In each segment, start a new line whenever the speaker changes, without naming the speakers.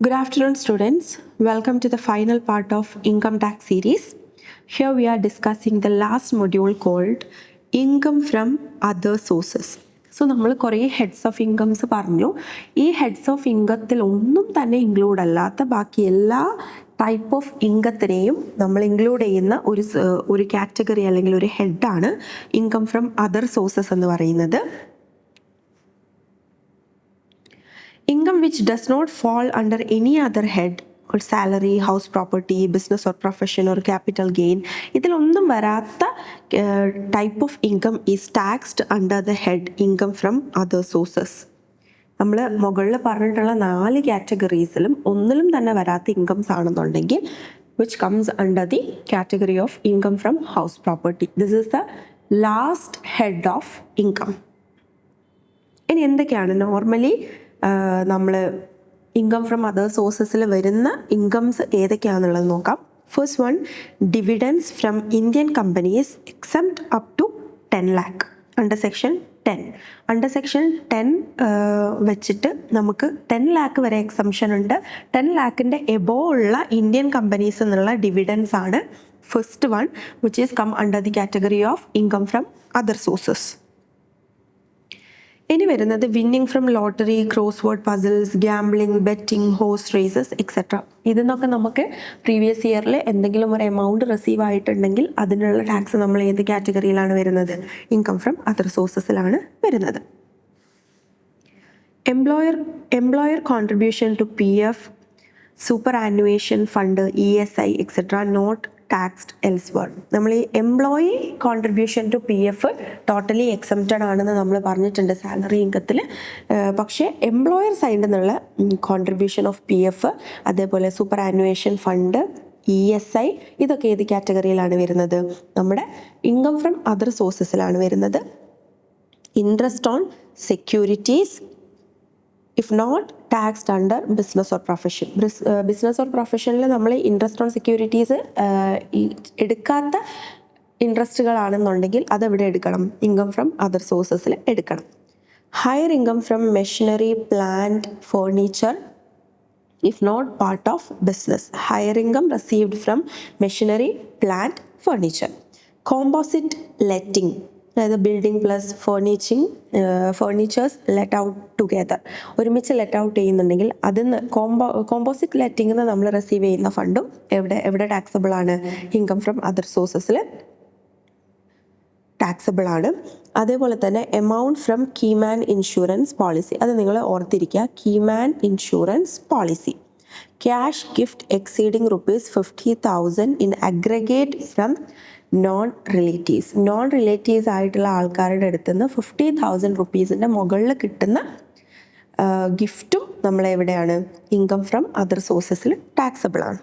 Good afternoon, students. Welcome to the final part of Income Tax series. Here we are discussing the last module called Income from Other Sources. So നമ്മൾ കുറേ heads of incomes പറഞ്ഞു. ഈ heads of ഇൻകത്തിൽ ഒന്നും തന്നെ include അല്ലാത്ത ബാക്കി എല്ലാ type of ഇൻകത്തിനെയും നമ്മൾ ഇൻക്ലൂഡ് ചെയ്യുന്ന ഒരു കാറ്റഗറി അല്ലെങ്കിൽ ഒരു ഹെഡാണ് ഇൻകം ഫ്രം അതർ സോഴ്സസ് എന്ന് പറയുന്നത്. Income which does not fall under any other head or salary, house property, business or profession or capital gain, ഇതിലൊന്നും വരാത്ത type of income is taxed under the head income from other sources. നമ്മൾ മുകളിൽ പറഞ്ഞിട്ടുള്ള 4 കാറ്റഗറീസിലും ഒന്നിലും തന്നെ വരാത്ത incomes ആണെന്നുണ്ടെങ്കിൽ which comes under the category of income from house property. This is the last head of income. ഇനി എന്തൊക്കെയാണ് നോർമലി നമ്മൾ ഇൻകം ഫ്രം അതർ സോഴ്സസിൽ വരുന്ന ഇൻകംസ് ഏതൊക്കെയാണെന്നുള്ളത് നോക്കാം. First one, dividends from Indian companies except up to 10 lakh under section 10. Under section 10 വെച്ചിട്ട് നമുക്ക് 10 lakh വരെ exemption ഉണ്ട്. 10 lakhൻ്റെ എബോവ് ഉള്ള ഇന്ത്യൻ കമ്പനീസ് എന്നുള്ള ഡിവിഡൻസ് ആണ് first one, which is come under the category of income from other sources. ഇനി വരുന്നത് winning from lottery, crossword puzzles, gambling, betting, horse races etcetera. ഇതെന്നൊക്കെ നമുക്ക് പ്രീവിയസ് ഇയറിൽ എന്തെങ്കിലും ഒരു എമൗണ്ട് റിസീവ് ആയിട്ടുണ്ടെങ്കിൽ അതിനുള്ള ടാക്സ് നമ്മൾ ഏത് കാറ്റഗറിയിലാണ് വരുന്നത്? ഇൻകം ഫ്രം അതർ സോഴ്സസിലാണ് വരുന്നത്. Employer contribution to PF, superannuation fund, ESI etcetera not taxed elsewhere. നമ്മൾ ഈ employee contribution to PF totally exempted ആണെന്ന് നമ്മൾ പറഞ്ഞിട്ടുണ്ട് സാലറി ഇൻകത്തിൽ. പക്ഷേ എംപ്ലോയർ സൈഡിൽ നിന്നുള്ള കോൺട്രിബ്യൂഷൻ ഓഫ് PF, അതേപോലെ സൂപ്പർ ആനുവേഷൻ ഫണ്ട്, ESI ഇതൊക്കെ ഏത് കാറ്റഗറിയിലാണ് വരുന്നത്? നമ്മുടെ ഇൻകം ഫ്രം അതർ സോഴ്സസിലാണ് വരുന്നത്. Interest on securities if not taxed under business or profession. Business or പ്രൊഫഷനിൽ നമ്മൾ ഇൻട്രസ്റ്റ് ഓൺ സെക്യൂരിറ്റീസ് എടുക്കാത്ത ഇൻട്രസ്റ്റുകളാണെന്നുണ്ടെങ്കിൽ അതെവിടെ എടുക്കണം? ഇൻകം ഫ്രം അതർ സോഴ്സസിൽ എടുക്കണം. Hire income from machinery, plant, furniture if not part of business. Hire income received from machinery, plant, furniture. Composite letting, അതായത് building plus furnitures let out together, ഒരുമിച്ച് let out ചെയ്യുന്നുണ്ടെങ്കിൽ അതിന്ന് composite ലെറ്റിംഗിൽ നിന്ന് നമ്മൾ receive ചെയ്യുന്ന ഫണ്ടും എവിടെ ടാക്സബിൾ ആണ്? ഇൻകം ഫ്രം അതർ സോഴ്സസിൽ ടാക്സബിൾ ആണ്. അതേപോലെ തന്നെ amount from keyman insurance policy, അത് നിങ്ങൾ ഓർത്തിരിക്കുക. Keyman insurance policy. Cash gift exceeding ₹50,000 in aggregate from non relatives ആയിട്ടുള്ള ആൾക്കാരുടെ അടുത്തുനിന്ന് 50,000 rupees മുകളിൽ കിട്ടുന്ന ഗിഫ്റ്റും നമ്മളെവിടെയാണ്? ഇൻകം ഫ്രം അതർ സോഴ്സസിൽ ടാക്സബിൾ ആണ്.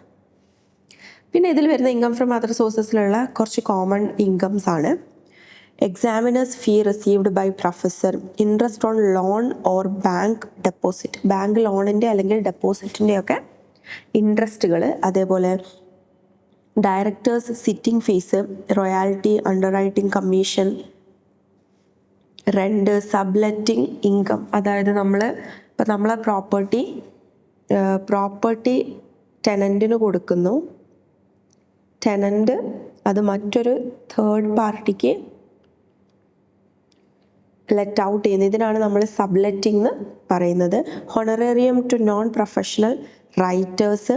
പിന്നെ ഇതിൽ വരുന്ന ഇൻകം ഫ്രം അതർ സോഴ്സസിലുള്ള കുറച്ച് കോമൺ ഇൻകംസ് ആണ്. Examiners fee received by professor, interest on loan or bank deposit, bank ലോണിൻ്റെ അല്ലെങ്കിൽ ഡെപ്പോസിറ്റിൻ്റെ ഒക്കെ ഇൻട്രസ്റ്റുകൾ, അതേപോലെ directors sitting fees, royalty, under writing commission, rent, subletting income. അതായത് ഇപ്പം നമ്മളെ പ്രോപ്പർട്ടി ടെനൻറ്റിന് കൊടുക്കുന്നു, ടെനൻറ്റ് അത് മറ്റൊരു തേർഡ് പാർട്ടിക്ക് ലെറ്റ് ഔട്ട് ചെയ്യുന്നത്, ഇതിനാണ് നമ്മൾ സബ്ലെറ്റിംഗ് എന്ന് പറയുന്നത്. Honorarium to non professional writers,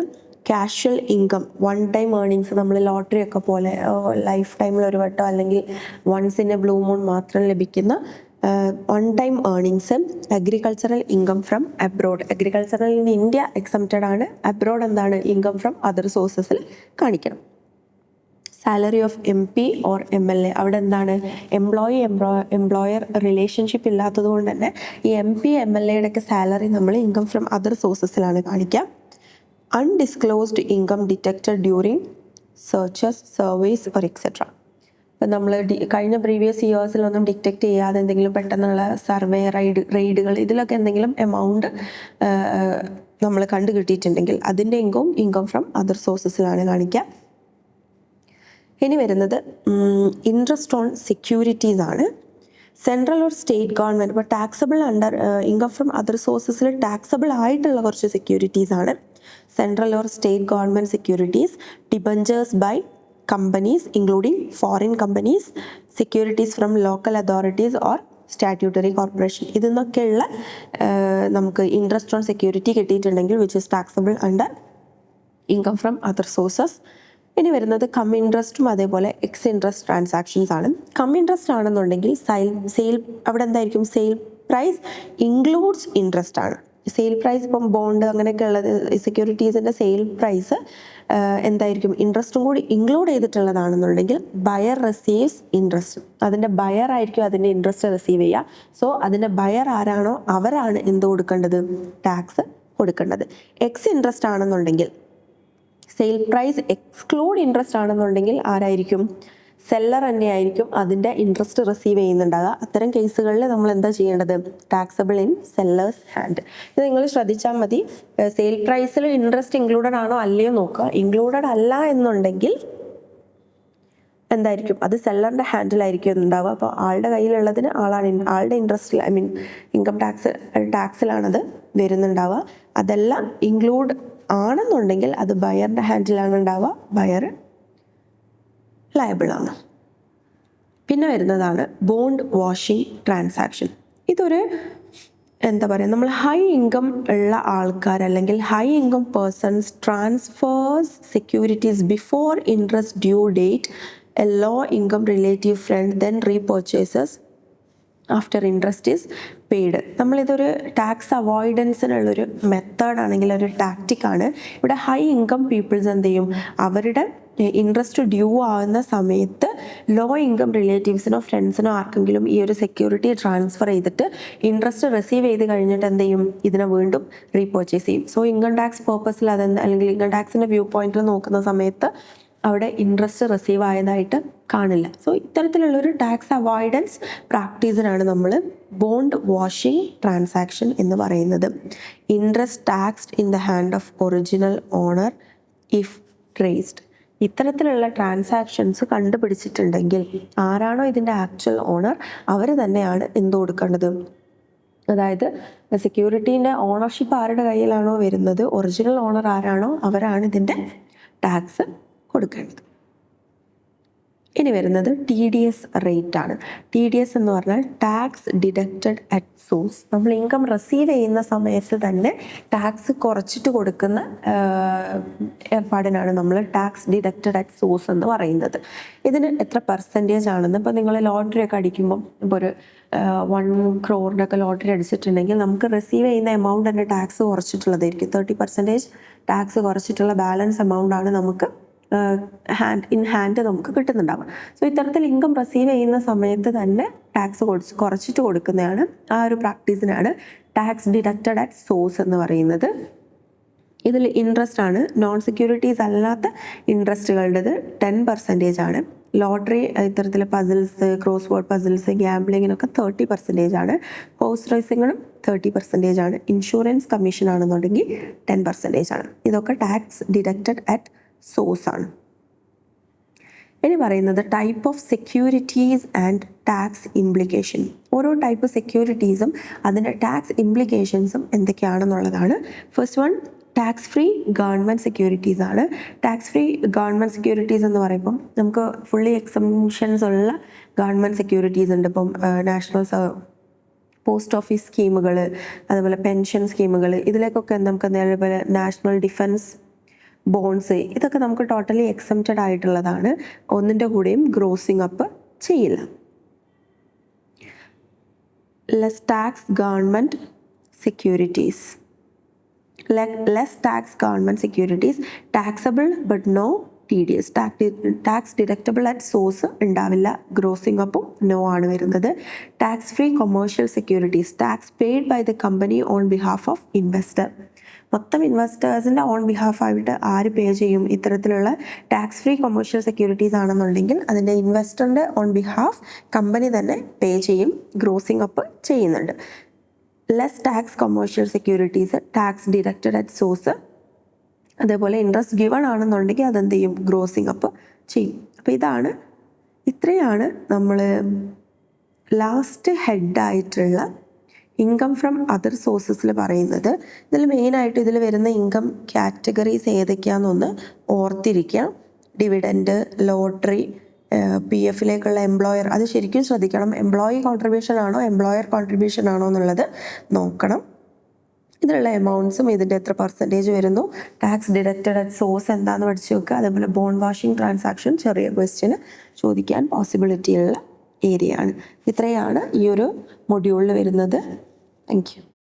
casual income, one time earnings, നമ്മൾ ലോട്ടറി ഒക്കെ പോലെ ലൈഫ് ടൈമിൽ ഒരു വട്ടം അല്ലെങ്കിൽ once in a blue moon മാത്രം ലഭിക്കുന്ന one time earnings. Agricultural income from abroad, agricultural in India exempted ആണ്, അബ്രോഡ് എന്താണ്? ഇൻകം ഫ്രം അതർ സോഴ്സസിൽ കാണിക്കണം. Salary of MP or MLA, അവിടെ എന്താണ്? എംപ്ലോയർ റിലേഷൻഷിപ്പ് ഇല്ലാത്തത് കൊണ്ട് തന്നെ ഈ MP MLAയുടെ ഒക്കെ സാലറി നമ്മൾ ഇൻകം ഫ്രം അതർ സോഴ്സസിലാണ് കാണിക്കുക. Undisclosed income detected during searches, surveys or etcetera. ഇപ്പം നമ്മൾ കഴിഞ്ഞ പ്രീവിയസ് ഇയേഴ്സിലൊന്നും ഡിറ്റക്റ്റ് ചെയ്യാതെ എന്തെങ്കിലും പെട്ടെന്നുള്ള സർവേ റെയ്ഡുകൾ ഇതിലൊക്കെ എന്തെങ്കിലും എമൗണ്ട് നമ്മൾ കണ്ടു കിട്ടിയിട്ടുണ്ടെങ്കിൽ അതിൻ്റെ ഇൻകം ഫ്രം അതർ സോഴ്സസിലാണ് കാണിക്കുക. ഇനി വരുന്നത് ഇൻട്രസ്റ്റ് ഓൺ സെക്യൂരിറ്റീസ് ആണ്. സെൻട്രൽ ഓർ സ്റ്റേറ്റ് ഗവൺമെൻറ് ഇപ്പോൾ taxable under income from other സോഴ്സസിൽ ടാക്സബിൾ ആയിട്ടുള്ള കുറച്ച് സെക്യൂരിറ്റീസ് ആണ്. Central or state government securities, debentures by companies including foreign companies, securities from local authorities or statutory corporation. ഇതിന്നൊക്കെയുള്ള നമുക്ക് interest on security കിട്ടിയിട്ടുണ്ടെങ്കിൽ which is taxable under income from other sources. ഇനി വരുന്നത് cum ഇൻട്രസ്റ്റും അതേപോലെ ex interest transactions ആണ്. Cum interest ആണെന്നുണ്ടെങ്കിൽ sale അവിടെ എന്തായിരിക്കും, സെയിൽ പ്രൈസ് ഇൻക്ലൂഡ്സ് ഇൻട്രസ്റ്റ് ആണ്. സെയിൽ പ്രൈസ് ഇപ്പം ബോണ്ട് അങ്ങനെയൊക്കെ ഉള്ളത് സെക്യൂരിറ്റീസിൻ്റെ സെയിൽ പ്രൈസ് എന്തായിരിക്കും, ഇൻട്രസ്റ്റും കൂടി ഇൻക്ലൂഡ് ചെയ്തിട്ടുള്ളതാണെന്നുണ്ടെങ്കിൽ ബയർ റിസീവ്സ് ഇൻട്രസ്റ്റ്. അതിൻ്റെ ബയർ ആയിരിക്കും അതിൻ്റെ ഇൻട്രസ്റ്റ് റിസീവ് ചെയ്യുക. സോ അതിൻ്റെ ബയർ ആരാണോ അവരാണ് എന്ത് കൊടുക്കേണ്ടത്, ടാക്സ് കൊടുക്കേണ്ടത്. എക്സ് ഇൻട്രസ്റ്റ് ആണെന്നുണ്ടെങ്കിൽ, സെയിൽ പ്രൈസ് എക്സ്ക്ലൂഡ് ഇൻട്രസ്റ്റ് ആണെന്നുണ്ടെങ്കിൽ ആരായിരിക്കും, സെല്ലർ തന്നെയായിരിക്കും അതിൻ്റെ ഇൻട്രസ്റ്റ് റിസീവ് ചെയ്യുന്നുണ്ടാകുക. അത്തരം കേസുകളിൽ നമ്മൾ എന്താ ചെയ്യേണ്ടത്, ടാക്സബിൾ ഇൻ സെല്ലേഴ്സ് ഹാൻഡ്. ഇത് നിങ്ങൾ ശ്രദ്ധിച്ചാൽ മതി. സെയിൽ പ്രൈസിൽ ഇൻട്രസ്റ്റ് ഇൻക്ലൂഡഡ് ആണോ അല്ലയോ നോക്കുക. ഇൻക്ലൂഡഡ് അല്ല എന്നുണ്ടെങ്കിൽ എന്തായിരിക്കും, അത് സെല്ലറിൻ്റെ ഹാൻഡിലായിരിക്കും ഉണ്ടാവുക. അപ്പോൾ ആളുടെ കയ്യിലുള്ളതിന് ആളുടെ ഇൻട്രസ്റ്റിൽ, ഐ മീൻ ഇൻകം ടാക്സിലാണത് വരുന്നുണ്ടാവുക. അതെല്ലാം ഇൻക്ലൂഡ് ആണെന്നുണ്ടെങ്കിൽ അത് ബയറിൻ്റെ ഹാൻഡിലാണ് ഉണ്ടാവുക. ബയർ ലയബിളാണ്. പിന്നെ വരുന്നതാണ് ബോണ്ട് വാഷിംഗ് ട്രാൻസാക്ഷൻ. ഇതൊരു എന്താ പറയുക, നമ്മൾ ഹൈ ഇൻകം ഉള്ള ആൾക്കാർ അല്ലെങ്കിൽ high income persons transfers securities before interest due date a low income relative friend then repurchases after interest is paid. നമ്മളിതൊരു ടാക്സ് അവോയ്ഡൻസിനുള്ളൊരു മെത്തേഡാണെങ്കിൽ ഒരു ടാക്റ്റിക്കാണ്. ഇവിടെ ഹൈ ഇൻകം പീപ്പിൾസ് എന്ത് ചെയ്യും, അവരുടെ ഇൻട്രസ്റ്റ് ഡ്യൂ ആവുന്ന സമയത്ത് ലോ ഇൻകം റിലേറ്റീവ്സിനോ ഫ്രണ്ട്സിനോ ആർക്കെങ്കിലും ഈ ഒരു സെക്യൂരിറ്റി ട്രാൻസ്ഫർ ചെയ്തിട്ട് ഇൻട്രസ്റ്റ് റിസീവ് ചെയ്ത് കഴിഞ്ഞിട്ട് എന്ത് ചെയ്യും, ഇതിനെ വീണ്ടും റീപർച്ചേസ് ചെയ്യും. സോ ഇൻകം ടാക്സ് പേർപ്പസിൽ അല്ലെങ്കിൽ ഇൻകം ടാക്സിൻ്റെ വ്യൂ പോയിന്റിൽ നോക്കുന്ന സമയത്ത് അവിടെ ഇൻട്രസ്റ്റ് റിസീവ് ആയതായിട്ട് കാണില്ല. സോ ഇത്തരത്തിലുള്ളൊരു ടാക്സ് അവോയ്ഡൻസ് പ്രാക്ടീസിനാണ് നമ്മൾ ബോണ്ട് വാഷിംഗ് ട്രാൻസാക്ഷൻ എന്ന് പറയുന്നത്. Interest taxed in the hand of original owner if traced. ഇത്തരത്തിലുള്ള ട്രാൻസാക്ഷൻസ് കണ്ടുപിടിച്ചിട്ടുണ്ടെങ്കിൽ ആരാണോ ഇതിൻ്റെ ആക്ച്വൽ ഓണർ അവർ തന്നെയാണ് എന്ത് കൊടുക്കേണ്ടത്, അതായത് സെക്യൂരിറ്റീൻ്റെ ഓണർഷിപ്പ് ആരുടെ കയ്യിലാണോ വരുന്നത്, ഒറിജിനൽ ഓണർ ആരാണോ അവരാണ് ഇതിൻ്റെ ടാക്സ് കൊടുക്കേണ്ടത്. ഇനി വരുന്നത് TDS റേറ്റ് ആണ്. TDS എന്ന് പറഞ്ഞാൽ ടാക്സ് ഡിഡക്റ്റഡ് അറ്റ് സോഴ്സ്. നമ്മൾ ഇൻകം റിസീവ് ചെയ്യുന്ന സമയത്ത് തന്നെ ടാക്സ് കുറച്ചിട്ട് കൊടുക്കുന്ന ഏർപ്പാടിനാണ് നമ്മൾ ടാക്സ് ഡിഡക്റ്റഡ് അറ്റ് സോഴ്സ് എന്ന് പറയുന്നത്. ഇതിന് എത്ര പെർസെൻറ്റേജ് ആണെന്ന്, ഇപ്പോൾ നിങ്ങൾ ലോട്ടറി ഒക്കെ അടിക്കുമ്പോൾ ഇപ്പോൾ ഒരു 1 crore ലോട്ടറി അടിച്ചിട്ടുണ്ടെങ്കിൽ നമുക്ക് റിസീവ് ചെയ്യുന്ന എമൗണ്ട് തന്നെ ടാക്സ് കുറച്ചിട്ടുള്ളതായിരിക്കും. 30% ടാക്സ് കുറച്ചിട്ടുള്ള ബാലൻസ് എമൗണ്ട് ആണ് നമുക്ക് ഹാൻഡ് നമുക്ക് കിട്ടുന്നുണ്ടാവും. സോ ഇത്തരത്തിൽ ഇൻകം റിസീവ് ചെയ്യുന്ന സമയത്ത് തന്നെ ടാക്സ് കുറച്ചിട്ട് കൊടുക്കുന്നതാണ്. ആ ഒരു പ്രാക്ടീസിനാണ് ടാക്സ് ഡിഡക്റ്റഡ് അറ്റ് സോഴ്സ് എന്ന് പറയുന്നത്. ഇതിൽ ഇൻട്രസ്റ്റ് ആണ്. നോൺ സെക്യൂരിറ്റീസ് അല്ലാത്ത ഇൻട്രസ്റ്റുകളുടേത് 10% ആണ്. ലോട്ടറി ഇത്തരത്തിലെ പസിൽസ്, ക്രോസ് വേർഡ് പസിൽസ്, ഗ്യാംബ്ലിങ്ങിനൊക്കെ 30% ആണ്. ഹോഴ്സ് റേസിങ്ങിനും 30% ആണ്. ഇൻഷുറൻസ് കമ്മീഷൻ ആണെന്നുണ്ടെങ്കിൽ 10% ആണ്. ഇതൊക്കെ ടാക്സ് ഡിഡക്റ്റഡ് അറ്റ് സോഴ്സ് ആണ്. ഇനി പറയുന്നത് type of securities and tax implication. ഓരോ ടൈപ്പ് സെക്യൂരിറ്റീസും അതിൻ്റെ ടാക്സ് ഇംപ്ലിക്കേഷൻസും എന്തൊക്കെയാണെന്നുള്ളതാണ്. First one tax free government securities ആണ്. ടാക്സ് ഫ്രീ ഗവൺമെൻറ് സെക്യൂരിറ്റീസ് എന്ന് പറയുമ്പം നമുക്ക് ഫുള്ളി എക്സംഷൻസ് ഉള്ള ഗവൺമെൻറ് സെക്യൂരിറ്റീസ് ഉണ്ട്. ഇപ്പം നാഷണൽ പോസ്റ്റ് ഓഫീസ് സ്കീമുകൾ, അതുപോലെ പെൻഷൻ സ്കീമുകൾ, ഇതിലേക്കൊക്കെ നമുക്ക് അതേപോലെ നാഷണൽ ഡിഫൻസ് ബോൺസ്, ഇതൊക്കെ നമുക്ക് ടോട്ടലി എക്സംപ്റ്റഡ് ആയിട്ടുള്ളതാണ്. ഒന്നിൻ്റെ കൂടെയും ഗ്രോസിംഗ് അപ്പ് ചെയ്യില്ല. Less tax government securities, less tax government securities taxable but no TDS. Tax deductible at source ഉണ്ടാവില്ല, ഗ്രോസിംഗ് അപ്പും നോ ആണ് വരുന്നത്. Tax free commercial securities tax paid by the company on behalf of investor. മൊത്തം ഇൻവെസ്റ്റേഴ്സിൻ്റെ on ബിഹാഫായിട്ട് ആര് പേ ചെയ്യും? ഇത്തരത്തിലുള്ള tax free commercial securities ആണെന്നുണ്ടെങ്കിൽ അതിൻ്റെ ഇൻവെസ്റ്ററിൻ്റെ ഓൺ ബിഹാഫ് കമ്പനി തന്നെ പേ ചെയ്യും, ഗ്രോസിംഗ് അപ്പ് ചെയ്യുന്നുണ്ട്. Less tax commercial securities tax deducted at source, അതേപോലെ ഇൻട്രസ്റ്റ് ഗിവൺ ആണെന്നുണ്ടെങ്കിൽ അതെന്ത് ചെയ്യും? ഗ്രോസിംഗ് അപ്പ് ചെയ്യും. അപ്പോൾ ഇത്രയാണ് നമ്മൾ ലാസ്റ്റ് ഹെഡായിട്ടുള്ള ഇൻകം ഫ്രം അതർ സോഴ്സസിൽ പറയുന്നത് ഇതിൽ മെയിനായിട്ട് ഇതിൽ വരുന്ന ഇൻകം കാറ്റഗറീസ് ഏതൊക്കെയാണെന്നൊന്ന് ഓർത്തിരിക്കാം. ഡിവിഡൻഡ്, ലോട്ടറി, PF എംപ്ലോയർ, അത് ശരിക്കും ശ്രദ്ധിക്കണം. എംപ്ലോയി കോൺട്രിബ്യൂഷൻ ആണോ എംപ്ലോയർ കോൺട്രിബ്യൂഷൻ ആണോ എന്നുള്ളത് നോക്കണം. ഇതിലുള്ള എമൗണ്ട്സും ഇതിൻ്റെ എത്ര പെർസെൻറ്റേജ് വരുന്നു, ടാക്സ് ഡിഡക്റ്റഡ് അറ്റ് സോഴ്സ് എന്താണെന്ന് പഠിച്ചു വെക്കുക. അതേപോലെ ബോണ്ട് വാഷിംഗ് ട്രാൻസാക്ഷൻ ചെറിയ ക്വസ്റ്റ്യന് ചോദിക്കാൻ പോസിബിലിറ്റി ഉള്ള ഏരിയ ആണ്. ഇത്രയാണ് ഈ ഒരു മൊഡ്യൂളിൽ വരുന്നത്. Thank you.